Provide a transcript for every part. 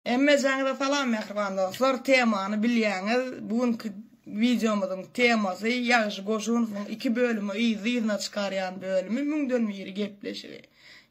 Emme jaňyda salam mehriban dostlar, temany bilýäňiz. Bugünkü videomyzyň temasy ýaşy goşunyň 2 bölümi ýyzyna çykarýan bölümi müňden biri gepleşigi.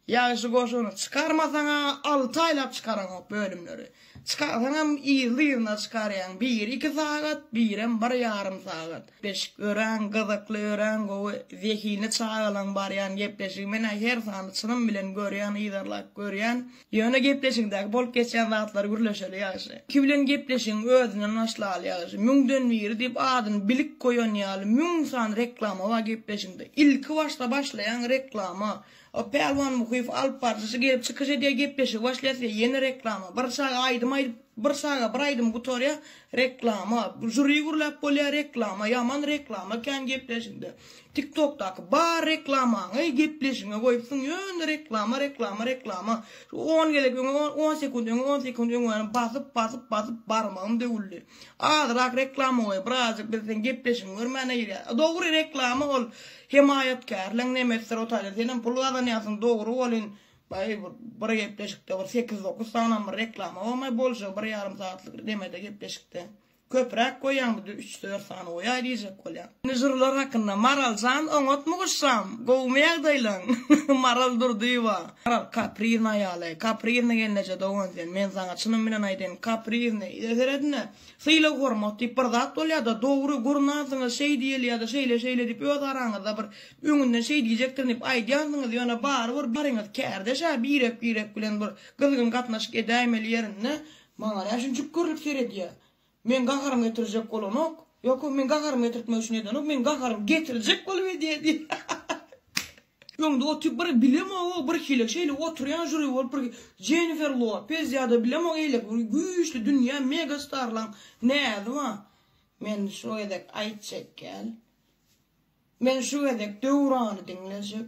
Ýaşy goşuny çykarmasaňa 6 aýlap çykaraňok bölümleri. Çykarsaňam ýyzyna çykarýan 1-2 sagat, birem 1,5 sagat. Beşik ören, gyzykly ören, gowy zehini çagalan barýan gepleşigi mene her sany çynym bilen görýän, ýyzarlap görýän. Ýöne gepleşigdäki bolup geçen zatlar gürleşeli ýaşy. Kim bilen gepleşiň özüne naşlaly ýaşy. Müňden biri diýip adyny bilik goýan ýaly müň san reklama we gepleşigde. İlki başda başlayan reklama. O pelwan muhif alıp barjy gelip çykyş diye gepleşik başlasy yeni reklama. Bir saga aýdym gutorya reklama. Jüri gurlap bolýar reklama, yaman reklama kän gepleşigde. TikTok'daky bar reklamaňy gepleşiňe goýupsyň ýöne reklama. 10 gelek 10 sekund basyp barmagym degildi. Azrak reklama goýup birazjyk bizden gepleşiň görmäne ýerä. Dogry reklama ol himayatkärliň nemesler otaýlar. Senem pulgadan ýasyň dogry bolyn. Bir gepleşikde 8-9 saňam reklama olmay bolsa 1,5 saatlyk demede gepleşikde. Köprek koyan 3-4 sany oýa diýjek bolýar. Nizirler hakynda maralsan oňatmagysam, gowmaýak daýlan. Maral durdywa. Maral kaprina ýaly. Kaprina gelneje dogan sen. Men saňa çynym bilen aýdym, kaprina ederedine. Syla hormat diýip bir zat bolýar-da, dogry gurnasyňyz şey diýelýär da şeýle diýip öz araňyzda bir öňünden şey diýjekdir diýip aýdýansyňyz ýöne barbyr bariňiz kärdeşä birep bilen bir gyzgyn gatnaşyk edämeli ýerinde maňa şunçuk görüp seredýär. Men gagarym getirjek bolanok. Ýok, men gagarym getirmek üçin edenok, men gagarym getirjek bolup diýdi. Ýöňde oturup bir bilem o bir hilek şeýle oturýan jüri bolup bir Jennifer Lopez ýa-da bilem o eýlek güýçli dünýä megastarlaň nädima? Men şu edek aýtjak gel. Men şu edek döwrany dinlejek.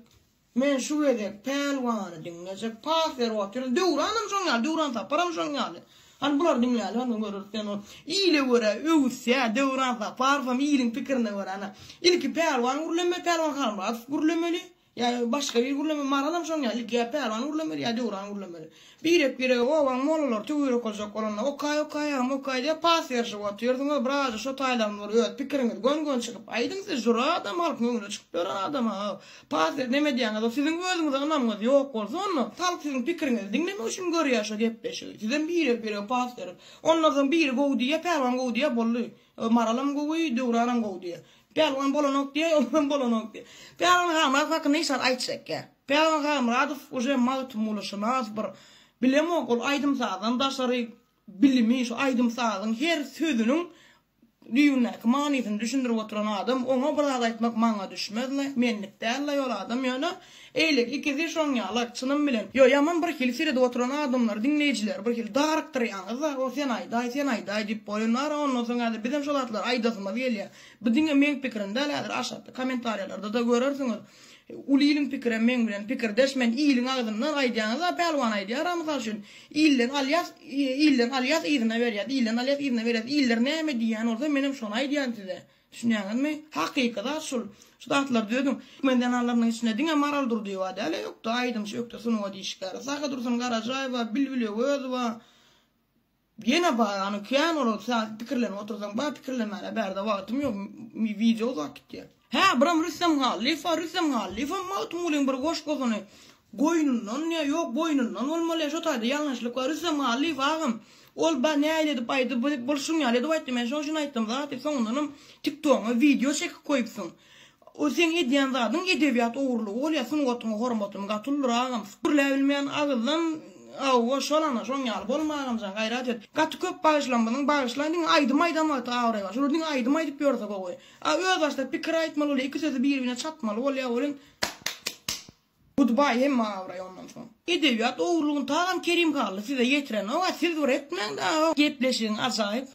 Men şu edek pelwany dinlejek. Pafer oturup döwranym şoňa, döwran taparam şoňa. Han bular dinlýär, han görürsen o ýyle göre öwse döwran parfum ýylyň pikirine göre ana. Ilki pelwan urleme pelwan halmaz, urlemeli. Ya başga bir urleme maralam şoňa, ilki pelwan urlemeli, ya döwran urlemeli. Birep owan molalar tüwürek olacak bolanlar. Okay diýip paser şu otyrdyň, biraz şu taýlan bar, öýt pikiriňiz gön çykyp aýdyň siz jura adam halk öňüne çykyp ber adama. Paser neme diýäňiz, siziň özüňiz anamyňyz ýok bolsun, halk siziň pikiriňiz dinleme üçin görýär şu gepleşigi. Sizden birep paser. Onlardan biri gowdy, pelwan gowdy boldy. Maralam gowdy, döwranam gowdy. Pelwan bolanok diye, ondan bolanok diye. Pelwan hamra fakyn nişan aýtjak. Pelwan hamradov уже magt mulaşynas bir bilem ol aýdym sadan daşary bilimi şu aýdym sadan her sözüniň diýünek manysyny düşündirip oturan adam oňa bir zat aýtmak maňa düşmezle. Menlik däl ýol adam ýöne eýlek ikisi şoňalak çynym bilen. Ýo ýaman bir hilsirede oturan adamlar dinleýijiler bir hil darykdyrýan da o sen aýda diýip bolýar ondan soňra bizim şolatlar aýdasyma gelýär. Bu diňe men pikirimde däl aşapda kommentariýalarda da görersiňiz. Uliýiň pikire men bilen pikirdeşmen ýylyň agdyndan aýdýanyza pelwan aýdýar amysal üçin ýyldan alyas ýyzyna berýär, ýyllar näme diýän bolsa menem şonu aýdýan size. Düşünýäňizmi? Hakykaty şol. Şu datlar diýdim, menden anlaryň içine diňe maral durdy ýa da ýokda aýdym şokda sunuwa diýişler. Saga dursun garajay we bilbili öz we ýene barany kän olsa pikirlen otursaň ba pikirlenmäle berde wagtym ýok, video zakitdi. Ha, bram Rüstem Halifa mawtumulyn bir goş gozuny goýnundan ýa ýok boýnundan bolmaly şu taýda ýalňyşlyk bar. Rüstem Halifa agam ol ba näýle diýip aýdy bolşuň ýaly diýip aýtdy. Men şonu aýtdym zat, soňundan TikTok'a video çekip goýupsyň. O sen edýän zatyň edebiýat owurlugy bolýasyň, otuň hormatymy gatuldyr agam. Birle bilmeýän agyldan o şolana şoňal bolmagamjak gaýrat et. Gaty köp bagyşlanmadyň bagyşlandyň aýdym wagt awraýar. Şurdyň aýdym aýdyp ýörse gowy. Öz başda pikir aýtmaly bolar, iki sözi bir-birine çatmaly bolýar bolyn. Goodbye hem awraýar ondan soň. Edebiýat owurlugyny tagam kerim kaldy. Size ýetiren o, siz öğretmeň da gepleşiň ajaýyp.